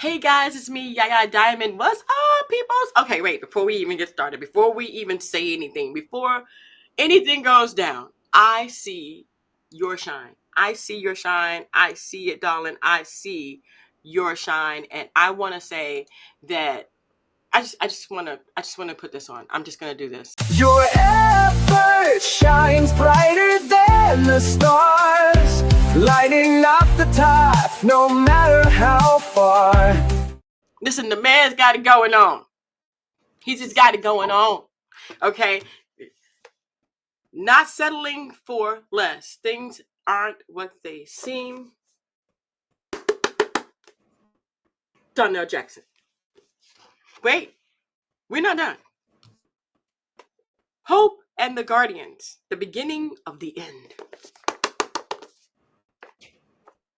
Hey guys, it's me, YayaDiamond. What's up, peoples? Okay, wait, before we even get started, before we even say anything, before anything goes down, I see your shine. I see your shine. I see it, darling. I see your shine. And I want to say that I just want to put this on. I'm just going to do this. Your effort shines brighter than the stars, lighting up the top no matter how far. Listen, the man's got it going on. He just got it going on. Okay? Not settling for less. Things aren't what they seem. Donell Jackson. Wait, we're not done. Hope and the Guardians, the beginning of the end.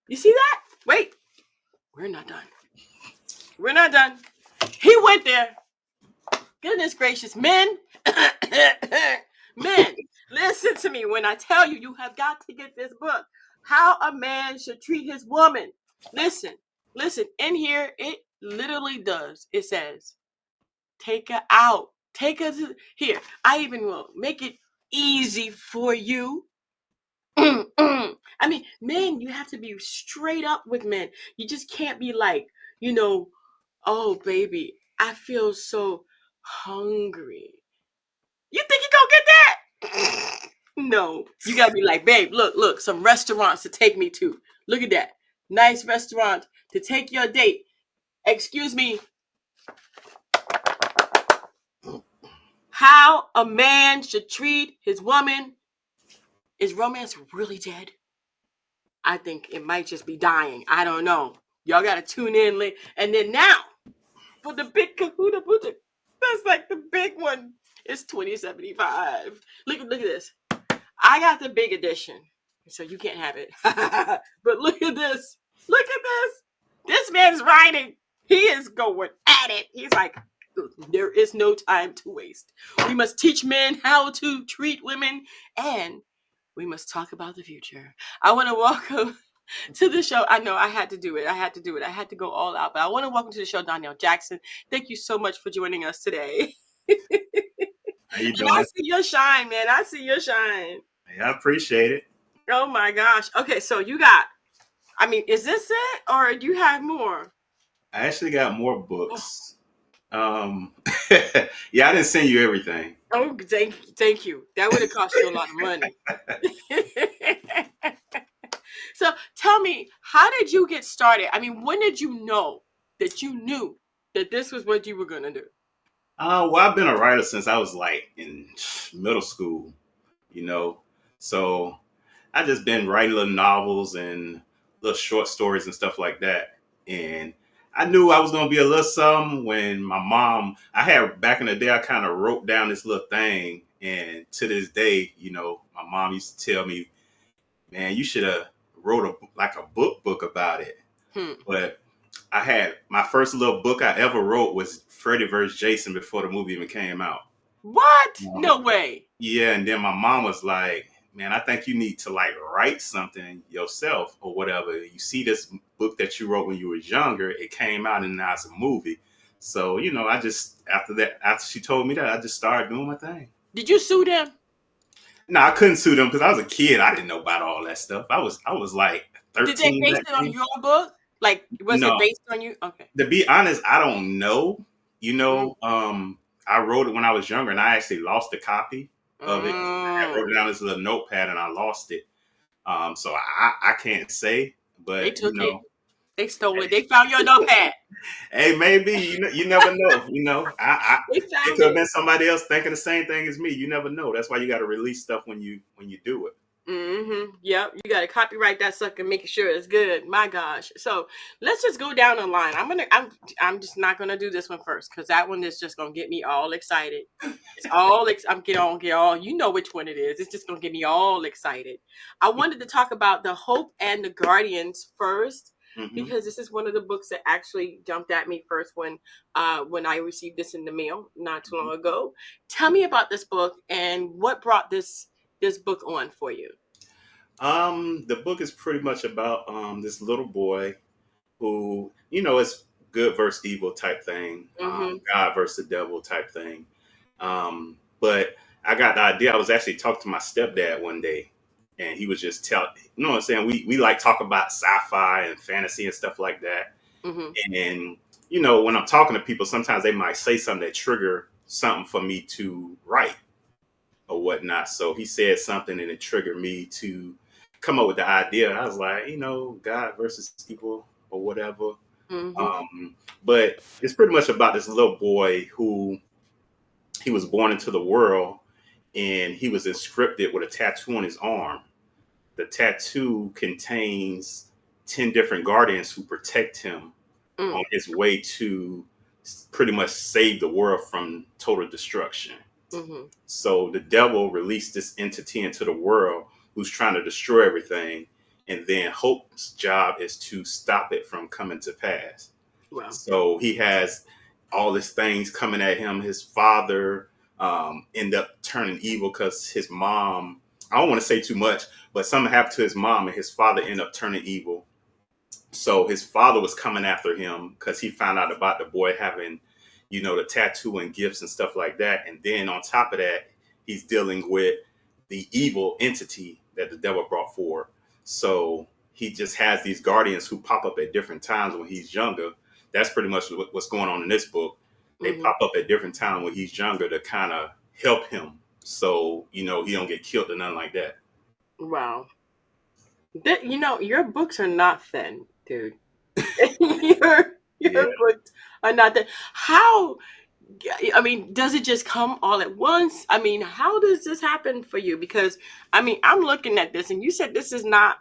You see that? Wait, we're not done. We're not done. He went there. Goodness gracious, men. Men, listen to me when I tell you, you have got to get this book. How a Man Should Treat His Woman. Listen, in here, it literally does. It says, take her out. Take her to here. I even will make it easy for you. I mean, men, you have to be straight up with men. You just can't be like, oh, baby, I feel so hungry. You think you gonna get that? No, you gotta be like, babe, look, some restaurants to take me to. Look at that. Nice restaurant to take your date. Excuse me. How a man should treat his woman. Is romance really dead? I think it might just be dying. I don't know. Y'all gotta tune in late. And then now, for the big kahuna buddha, that's like the big one. It's 2075. Look at this. I got the big edition, so you can't have it. But look at this. Look at this. This man's writing. He is going at it. He's like, there is no time to waste. We must teach men how to treat women, and we must talk about the future. I want to welcome to the show. I know I had to do it. I had to go all out. But I want to welcome to the show Donell Jackson. Thank you so much for joining us today. How you And I doing? see your shine, man. I see your shine. Hey, I appreciate it. Oh my gosh. Okay, so you got, is this it or do you have more? I actually got more books. Um, yeah, I didn't send you everything. Oh, thank you. That would have cost you a lot of money. So tell me, how did you get started? When did you know that you knew that this was what you were going to do? Well, I've been a writer since I was like in middle school, you know. So I just been writing little novels and little short stories and stuff like that. And I knew I was gonna be a little something when my mom. I had back in the day. I kind of wrote down this little thing, and to this day, my mom used to tell me, "Man, you should have wrote a book about it." Hmm. But I had my first little book I ever wrote was Freddy vs. Jason before the movie even came out. What? No way. Yeah, and then my mom was like, "Man, I think you need to like write something yourself or whatever. You see this book that you wrote when you was younger, it came out and now it's a movie." So, I just after she told me that, I just started doing my thing. Did you sue them? No, I couldn't sue them because I was a kid. I didn't know about all that stuff. I was like Did they 13 base back it on then. your book? Like, was it No, based on you? Okay. to be honest, I don't know. You Mm. know, I wrote it when I was younger, and I actually lost a copy of it. I wrote Mm. it down as a little notepad, and I lost it. So I can't say, They but took it. They stole it. They found your notepad. hey, maybe you never know. They It found could have it. been somebody else thinking the same thing as me. You never know. That's why you got to release stuff when you do it. Yep. You gotta copyright that sucker, making sure it's good. My gosh. So let's just go down the line. I'm just not gonna do this one first because that one is just gonna get me all excited. It's all I'm get all. You know which one it is. It's just gonna get me all excited. I wanted to talk about the Hope and the Guardians first Hmm. because this is one of the books that actually jumped at me first when I received this in the mail not too long ago. Tell me about this book and what brought this book on for you. The book is pretty much about this little boy who is good versus evil type thing, Mm-hmm. God versus the devil type thing. But I got the idea. I was actually talking to my stepdad one day, and he was just telling, you know what I'm saying? We like talk about sci-fi and fantasy and stuff like that. Mm-hmm. And you know, when I'm talking to people, sometimes they might say something that trigger something for me to write or whatnot. So he said something and it triggered me to come up with the idea. I was like, you know, God versus evil or whatever. Mm-hmm. Um, but it's pretty much about this little boy who he was born into the world and he was inscripted with a tattoo on his arm. The tattoo contains 10 different guardians who protect him on Mm. his way to pretty much save the world from total destruction. Mm-hmm. So the devil released this entity into the world who's trying to destroy everything. And then Hope's job is to stop it from coming to pass. Wow. So he has all these things coming at him. His father end up turning evil because his mom, I don't want to say too much, but something happened to his mom and his father ended up turning evil. So his father was coming after him because he found out about the boy having, you know, the tattoo and gifts and stuff like that. And then on top of that, he's dealing with the evil entity that the devil brought forward. So he just has these guardians who pop up at different times when he's younger. That's pretty much what's going on in this book. They Mm-hmm. pop up at different times when he's younger to kind of help him. So, you know, he don't get killed or nothing like that. Wow. You know, your books are not thin, dude. your Yeah. your books are not thin. How? I mean, does it just come all at once? I mean, how does this happen for you? Because I mean, I'm looking at this, and you said this is not.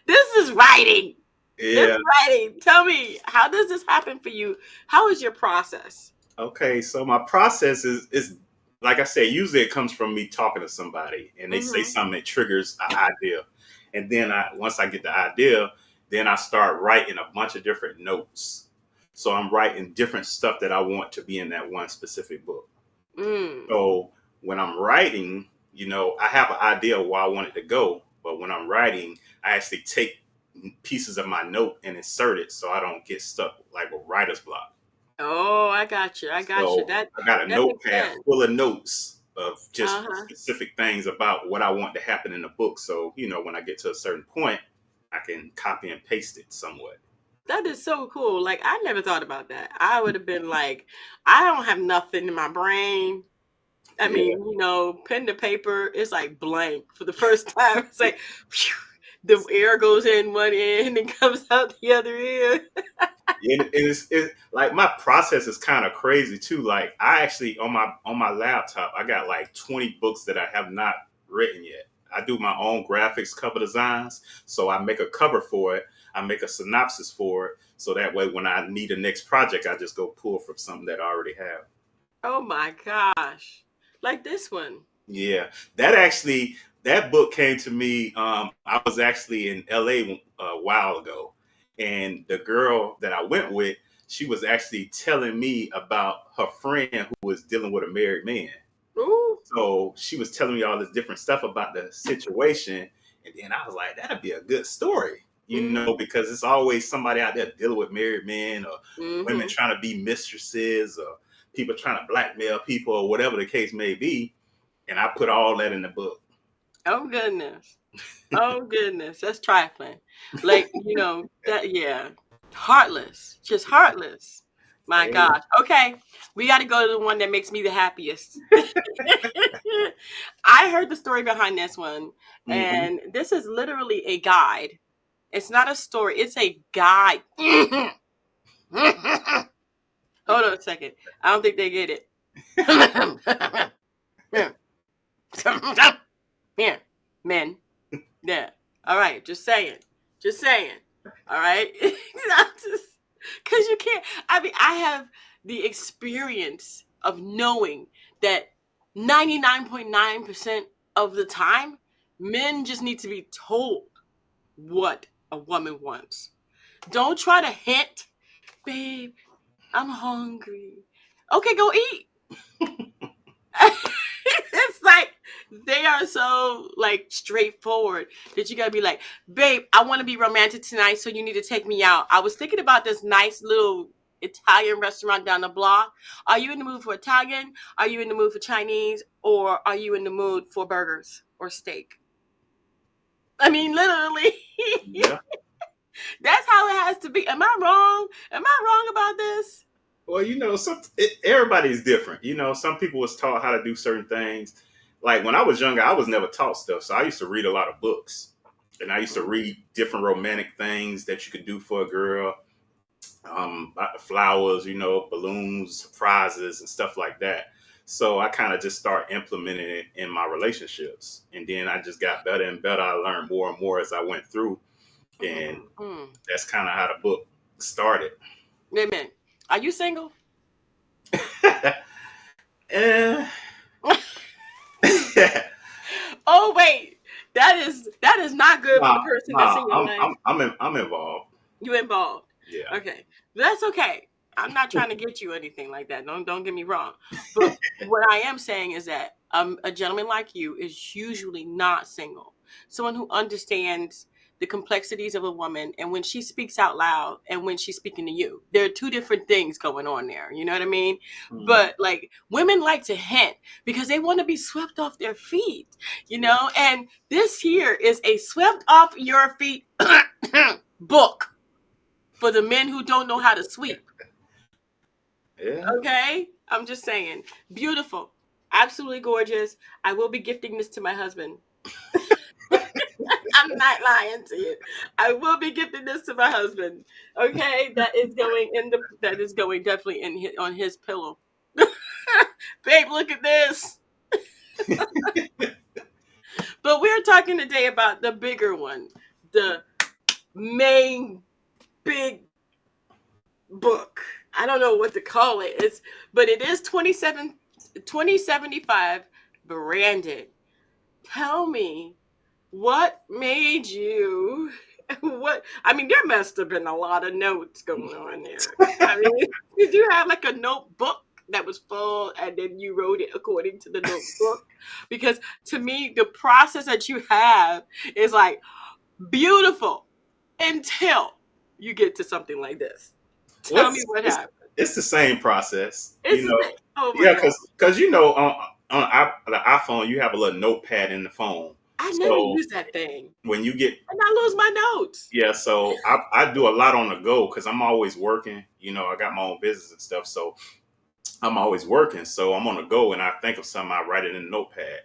This is writing. This Yeah. is writing. Tell me, how does this happen for you? How is your process? Okay, so my process is like I said, usually it comes from me talking to somebody and they say Mm-hmm. something that triggers an idea. And then once I get the idea, then I start writing a bunch of different notes. So I'm writing different stuff that I want to be in that one specific book. Mm. So when I'm writing, you know, I have an idea of where I want it to go, but when I'm writing, I actually take pieces of my note and insert it so I don't get stuck like with writer's block. Oh, I got you. I got you. So I got a That makes notepad sense. full of notes of Uh just huh. specific things about what I want to happen in the book. So, you know, when I get to a certain point, I can copy and paste it somewhat. That is so cool. Like I never thought about that. I would have been like, I don't have nothing in my brain. I Yeah. mean, you know, pen to paper is like blank for the first time. It's like phew, the air goes in one end and comes out the other end. And it's like my process is kind of crazy too. Like I actually on my laptop, I got like 20 books that I have not written yet. I do my own graphics cover designs. So I make a cover for it. I make a synopsis for it. So that way when I need a next project, I just go pull from something that I already have. Oh my gosh. Like this one. Yeah, that book came to me. I was actually in LA a while ago, and the girl that I went with, she was actually telling me about her friend who was dealing with a married man. Ooh. So she was telling me all this different stuff about the situation, and then I was like, that'd be a good story, you know, Mm-hmm. because it's always somebody out there dealing with married men or women Mm-hmm. trying to be mistresses or people trying to blackmail people or whatever the case may be, and I put all that in the book. Oh goodness. Oh goodness. That's trifling. Like, you know, that yeah. Heartless. Just heartless. My Hey, gosh. Okay. We gotta go to the one that makes me the happiest. I heard the story behind this one, mhm. and this is literally a guide. It's not a story, it's a guide. Hold on a second. I don't think they get it. Here, men. Yeah. All right. Just saying. Just saying. All right. Because you can't. I mean, I have the experience of knowing that 99.9% of the time, men just need to be told what a woman wants. Don't try to hint, babe, I'm hungry. Okay, go eat. It's like They are so like straightforward that you gotta be like, babe, I want to be romantic tonight, so you need to take me out. I was thinking about this nice little Italian restaurant down the block. Are you in the mood for Italian? Are you in the mood for Chinese? Or are you in the mood for burgers or steak? I mean, literally, Yeah. that's how it has to be. Am I wrong? Am I wrong about this? Well, everybody's different. Some people was taught how to do certain things. Like when I was younger, I was never taught stuff, so I used to read a lot of books, and I used to Mm, read different romantic things that you could do for a girl, flowers, balloons, surprises, and stuff like that. So I kind of just start implementing it in my relationships, and then I just got better and better. I learned more and more as I went through, and mm. that's kind of how the book started. Wait a minute. Are you single? Eh. Oh wait, that is not good for the Nah, person that's nah, in your life. I'm involved. You involved. Yeah. Okay. That's okay. I'm not trying to get you anything like that. Don't get me wrong. But what I am saying is that a gentleman like you is usually not single. Someone who understands the complexities of a woman and when she speaks out loud and when she's speaking to you. There are two different things going on there. You know what I mean? Mm. But like women like to hint because they want to be swept off their feet, and this here is a swept off your feet book for the men who don't know how to sweep. Yeah. Okay? I'm just saying. Beautiful. Absolutely gorgeous. I will be gifting this to my husband. I'm not lying to you. I will be gifting this to my husband. Okay? That is going definitely on his pillow. Babe, look at this. But we're talking today about the bigger one. The main big book. I don't know what to call it. But it is 2075 branded. Tell me what made you what I mean there must have been a lot of notes going on there. I mean, did you have like a notebook that was full and then you wrote it according to the notebook? Because to me the process that you have is like beautiful until you get to something like this. Tell me What's what happened. it's the same process, It's oh my Yeah, god. because the iPhone you have a little notepad in the phone. I never So use that thing. when you get And I lose my notes. yeah, so I do a lot on the go because I'm always working. I got my own business and stuff, so I'm always working. So I'm on the go, and I think of something, I write it in the notepad.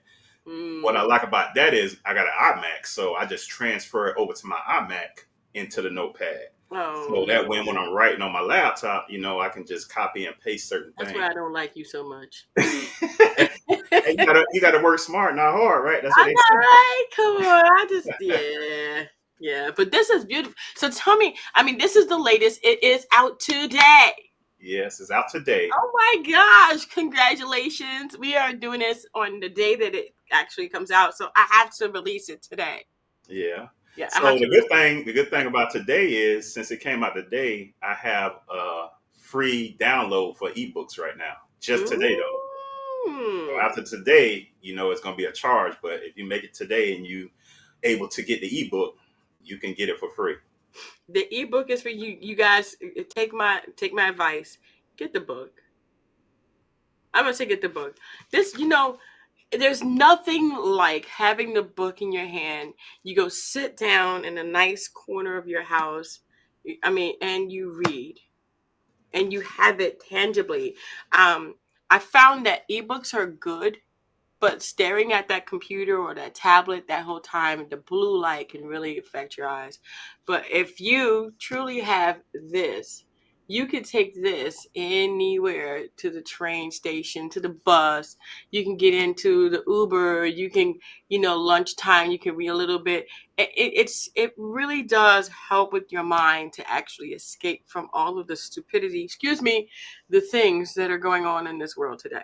What I Mm. like about that is I got an iMac, so I just transfer it over to my iMac into the notepad. Oh So that when no. I'm writing on my laptop, I can just copy and paste certain That's things. why I don't like you so much. Hey, you gotta work smart, not hard, right? That's what I they know, say. right? Come on. Yeah. Yeah. But this is beautiful. So tell me, I mean, this is the latest. It is out today. Yes, it's out today. Oh my gosh. Congratulations. We are doing this on the day that it actually comes out. So I have to release it today. Yeah. Yeah, I So have to release the good thing about today is since it came out today, I have a free download for ebooks right now. Just it. today though. So Mm. after today, it's gonna be a charge, but if you make it today and you able to get the ebook, you can get it for free. The ebook is for you. You guys take my advice. Get the book. I'm gonna say get the book. This, there's nothing like having the book in your hand. You go sit down in a nice corner of your house. I mean, and you read, and you have it tangibly. Um, I found that ebooks are good, but staring at that computer or that tablet that whole time, the blue light can really affect your eyes. But if you truly have this, you could take this anywhere, to the train station, to the bus. You can get into the Uber. You can, lunchtime. You can read a little bit. It really does help with your mind to actually escape from all of the stupidity. Excuse me, the things that are going on in this world today.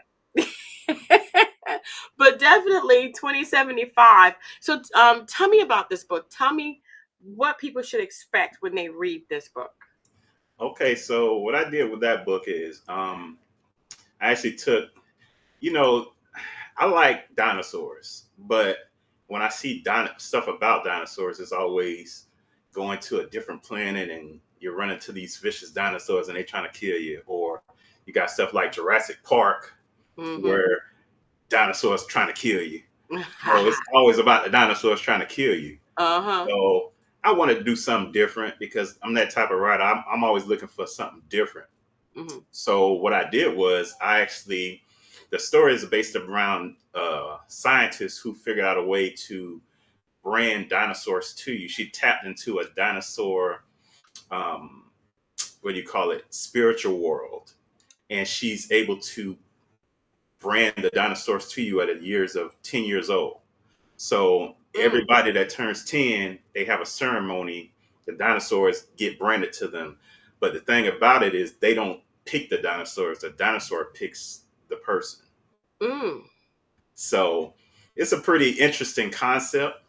But definitely 2075. So tell me about this book. Tell me what people should expect when they read this book. Okay, so what I did with that book is I actually took, you know, I like dinosaurs. but when I see stuff about dinosaurs, it's always going to a different planet and you're running to these vicious dinosaurs and they're trying to kill you. Or you got stuff like Jurassic Park Mm-hmm. where dinosaurs trying to kill you. So it's always about the dinosaurs trying to kill you. Uh-huh. So I want to do something different because I'm that type of writer. I'm always looking for something different. Mm-hmm. So what I did was the story is based around scientists who figured out a way to brand dinosaurs to you. She tapped into a dinosaur, um, what do you call it, spiritual world, and she's able to brand the dinosaurs to you at a years of 10 years old. So Mm. everybody that turns 10, they have a ceremony. The dinosaurs get branded to them. But the thing about it is they don't pick the dinosaurs. The dinosaur picks the person. Mm. So it's a pretty interesting concept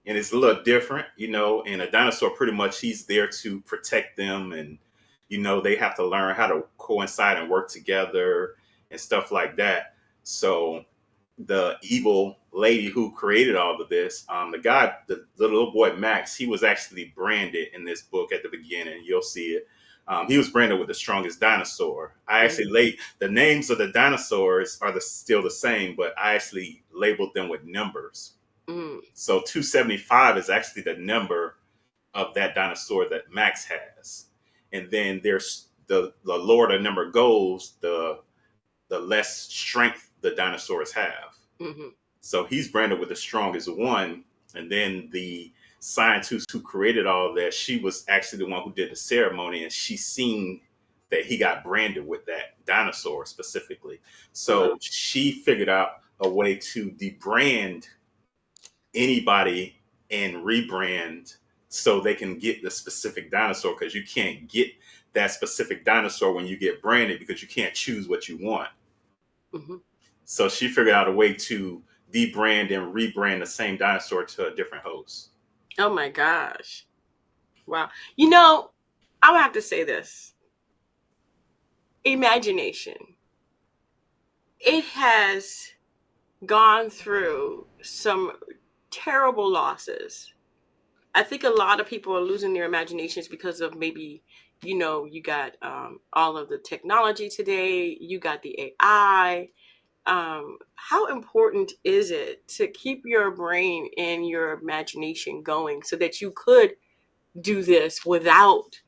and it's a little different, and a dinosaur pretty much he's there to protect them and they have to learn how to coincide and work together and stuff like that. So the evil lady who created all of this, the little boy Max, he was actually branded in this book at the beginning. You'll see it. He was branded with the strongest dinosaur. I actually Mm. laid the names of the dinosaurs are still the same, but I actually labeled them with numbers. Mm. So 275 is actually the number of that dinosaur that Max has. And then there's the lower the number goes, the less strength the dinosaurs have. Mm-hmm. So he's branded with the strongest one. And then the scientist who created all that, she was actually the one who did the ceremony, and she seen that he got branded with that dinosaur specifically. Wow. So she figured out a way to debrand anybody and rebrand so they can get the specific dinosaur, because you can't get that specific dinosaur when you get branded because you can't choose what you want. Mm-hmm. So she figured out a way to debrand and rebrand the same dinosaur to a different host. Oh my gosh. Wow. You know, I would have to say this. Imagination. It has gone through some terrible losses. I think a lot of people are losing their imaginations because of maybe, you got all of the technology today, you got the AI. How important is it to keep your brain and your imagination going so that you could do this without,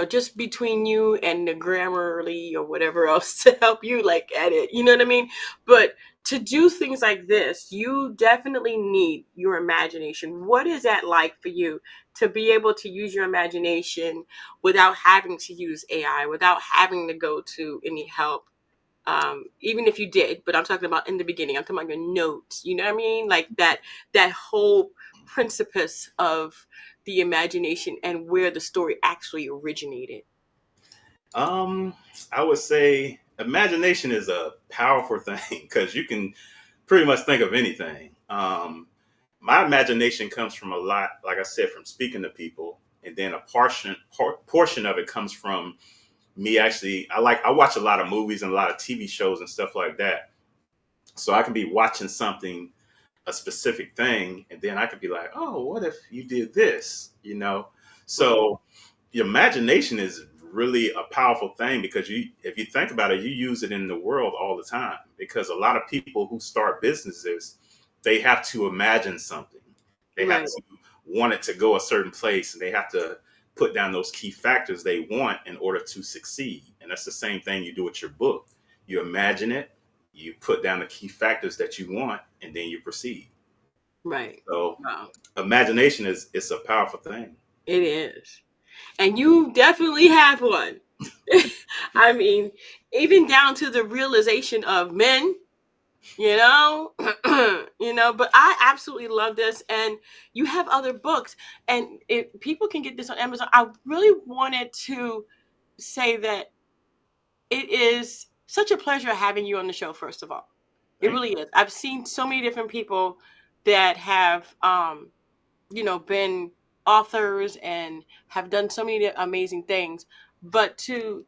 just between you and the Grammarly or whatever else to help you like edit, you know what I mean? But to do things like this, you definitely need your imagination. What is that like for you to be able to use your imagination without having to use AI, without having to go to any help? Even if you did, but I'm talking about in the beginning. I'm talking about your notes. You know what I mean? Like that whole principus of the imagination and where the story actually originated. Um, I would say imagination is a powerful thing because you can pretty much think of anything. My imagination comes from a lot, like I said, from speaking to people, and then a portion of it comes from me actually. I watch a lot of movies and a lot of TV shows and stuff like that. So I can be watching something, a specific thing, and then I could be like, oh, what if you did this? Mm-hmm. So your imagination is really a powerful thing because if you think about it, you use it in the world all the time. Because a lot of people who start businesses, they have to imagine something. They have Right. to want it to go a certain place, and they have to put down those key factors they want in order to succeed. And that's the same thing you do with your book. You imagine it, you put down the key factors that you want, and then you proceed. Right. So Wow. imagination is it's a powerful thing. It is. And you definitely have one. I mean, even down to the realization of men, you know, but I absolutely love this. And you have other books, and if people can get this on Amazon. I really wanted to say that it is such a pleasure having you on the show, first of all. It Thank really is. I've seen so many different people that have been authors and have done so many amazing things, but to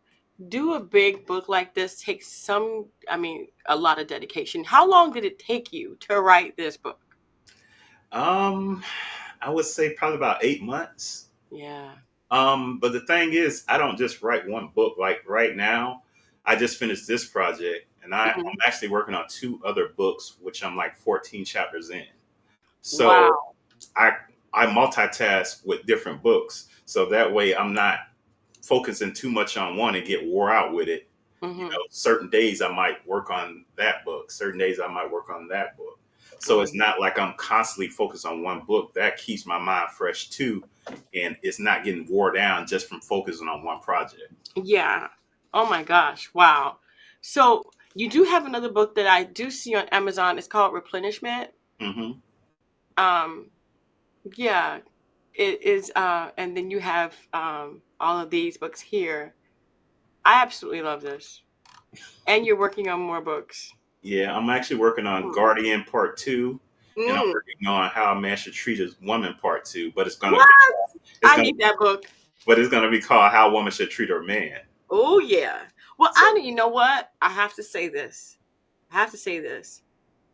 do a big book like this takes a lot of dedication. How long did it take you to write this book? Um, I would say probably about 8 months. Yeah. But the thing is, I don't just write one book. Like right now, I just finished this project, and I'm Hmm. actually working on two other books, which I'm like 14 chapters in. So Wow. I I multitask with different books, so that way I'm not focusing too much on one and get wore out with it. You Hmm. know, certain days I might work on that book, certain days I might work on that book. So it's Hmm. not like I'm constantly focused on one book. That keeps my mind fresh too, and it's not getting wore down just from focusing on one project. Yeah. Oh my gosh. Wow. So you do have another book that I do see on Amazon. It's called Replenishment. Hmm. Um, yeah, it is. And then you have all of these books here. I absolutely love this. And you're working on more books. Yeah, I'm actually working on Hmm. Guardian Part Two, and I'm Mm. working on How a Man Should Treat His Woman Part Two. But What? it's I gonna need that book. but it's gonna be called How a Woman Should Treat Her Man. Oh yeah. Well, So you know what? I have to say this. I have to say this.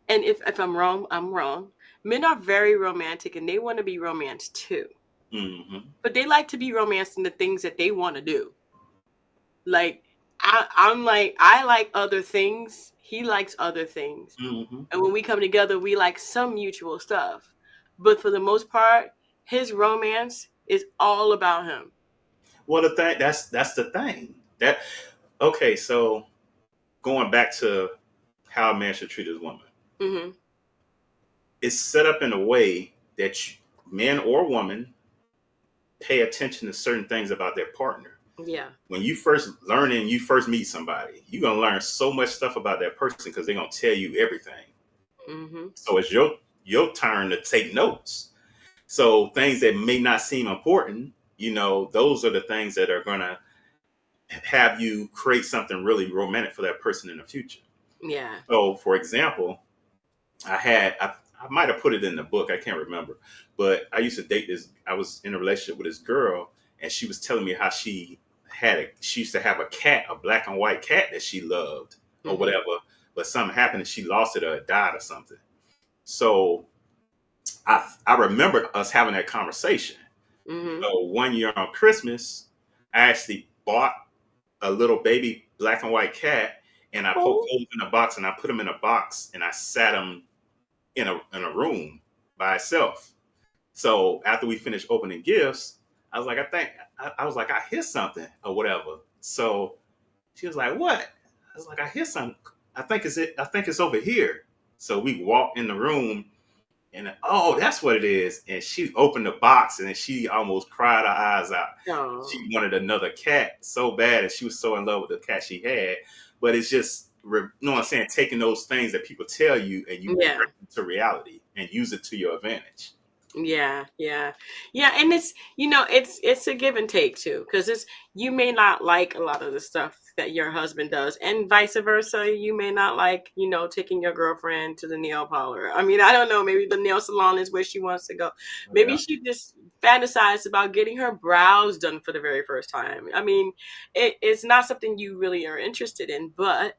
And if I'm wrong, I'm wrong. Men are very romantic and they want to be romanced too. hmm But they like to be romanced in the things that they want to do. Like I'm like I like other things. He likes other things. hmm And when we come together, we like some mutual stuff. But for the most part, his romance is all about him. well, the thing that's the thing that okay. So going back to How a Man Should Treat His Woman, Hmm. it's set up in a way that men or woman pay attention to certain things about their partner. Yeah. When you first learn and you first meet somebody, you're gonna learn so much stuff about that person because they're gonna tell you everything. Hmm. So it's your turn to take notes. So things that may not seem important, those are the things that are gonna have you create something really romantic for that person in the future. Yeah. So, for example, I might have put it in the book, I can't remember, but I used to date this. I was in a relationship with this girl, and she was telling me how she used to have a cat, a black and white cat that she loved or Hmm. whatever, but something happened and she lost it or it died or something. So I remembered us having that conversation. Hmm. So one year on Christmas, I actually bought a little baby black and white cat, and I poked Oh. holes in a box, and I put him in a box, and I sat him in a room by itself. So after we finished opening gifts, I was like, I was like, I hear something or whatever. So she was like, what? I was like, I hear something. I think it's over here. So we walked in the room, and oh, that's what it is. And she opened the box and she almost cried her eyes out. Oh. She wanted another cat so bad, and she was so in love with the cat she had. But it's just, you know what I'm saying, taking those things that people tell you and you Yeah. bring it to reality and use it to your advantage. Yeah, yeah, yeah, and it's a give and take too, because it's you may not like a lot of the stuff that your husband does, and vice versa. You may not like taking your girlfriend to the nail parlor. I mean, I don't know. Maybe the nail salon is where she wants to go. Maybe Yeah. she just fantasized about getting her brows done for the very first time. I mean, it's not something you really are interested in, but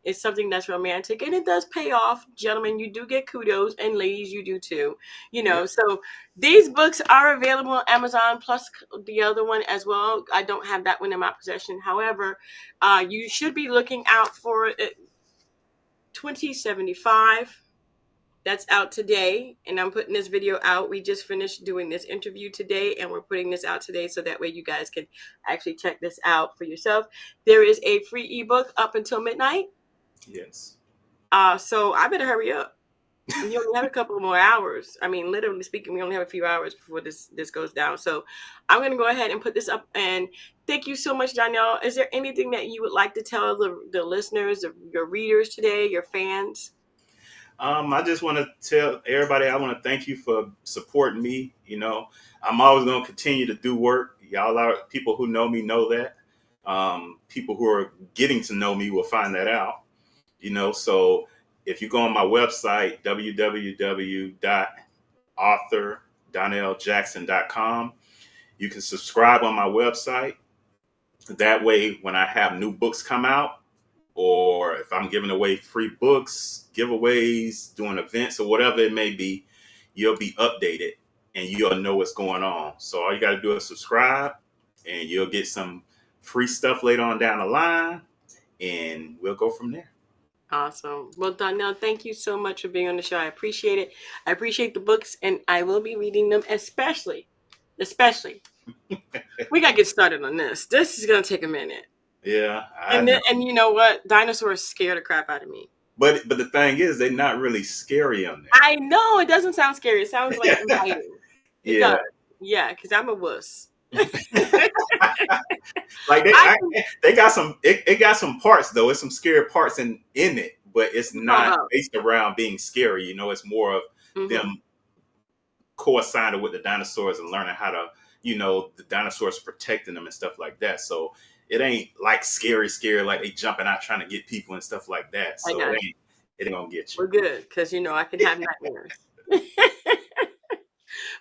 it's something that's romantic and it does pay off. Gentlemen, you do get kudos, and ladies, you do too. Yeah. So these books are available on Amazon, plus the other one as well. I don't have that one in my possession. However, you should be looking out for it. 2075. That's out today, and I'm putting this video out. We just finished doing this interview today, and we're putting this out today so that way you guys can actually check this out for yourself. There is a free ebook up until midnight. Yes. So I better hurry up. You only have a couple more hours. I mean, literally speaking, we only have a few hours before this goes down. So I'm gonna go ahead and put this up. And thank you so much, Danielle. Is there anything that you would like to tell the listeners, your readers today, your fans? I just want to tell everybody I want to thank you for supporting me. I'm always going to continue to do work. Y'all are people who know me know that. People who are getting to know me will find that out. So if you go on my website, www.authordonelljackson.com, you can subscribe on my website. That way, when I have new books come out, or if I'm giving away free books, giveaways, doing events, or whatever it may be, you'll be updated and you'll know what's going on. So all you got to do is subscribe, and you'll get some free stuff later on down the line, and we'll go from there. Awesome. Well, Donell, thank you so much for being on the show. I appreciate it. I appreciate the books, and I will be reading them, especially. We got to get started on this. This is going to take a minute. Yeah, I And know. and you know what? Dinosaurs scare the crap out of me. But the thing is, they're not really scary on I know it doesn't sound scary. It sounds like there. inviting. It Yeah. does. Yeah, because I'm a wuss. Like I they got some it got some parts though. It's some scary parts in it, but it's can talk not about. based around being scary. It's more of Mm-hmm. them coinciding with the dinosaurs and learning how to, the dinosaurs protecting them and stuff like that. So it ain't like scary like they jumping out trying to get people and stuff like that. I So got it ain't gonna get you. We're good because I can have nightmares.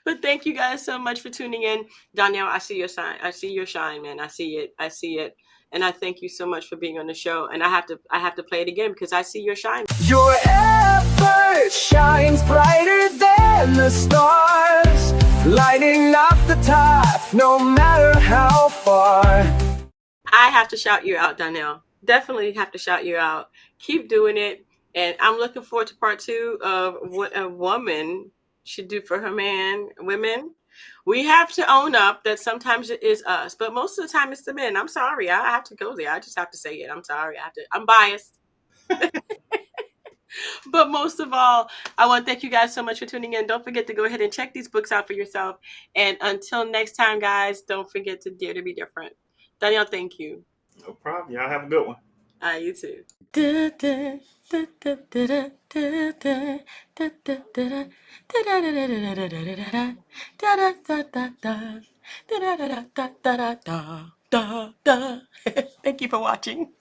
But thank you guys so much for tuning in. Donell, I see your sign. I see your shine, man. I see it. I see it. And I thank you so much for being on the show. And I have to play it again because I see your shine. Your effort shines brighter than the stars, lighting up the top no matter how far. I have to shout you out, Donell. Definitely have to shout you out. Keep doing it. And I'm looking forward to part 2 of what a woman should do for her man. Women, we have to own up that sometimes it is us, but most of the time it's the men. I'm sorry. I have to go there. I just have to say it. I'm sorry. I'm biased. But most of all, I want to thank you guys so much for tuning in. Don't forget to go ahead and check these books out for yourself. And until next time, guys, don't forget to dare to be different. Danielle, thank you. No problem. Y'all have a good one. You too. Thank you for watching.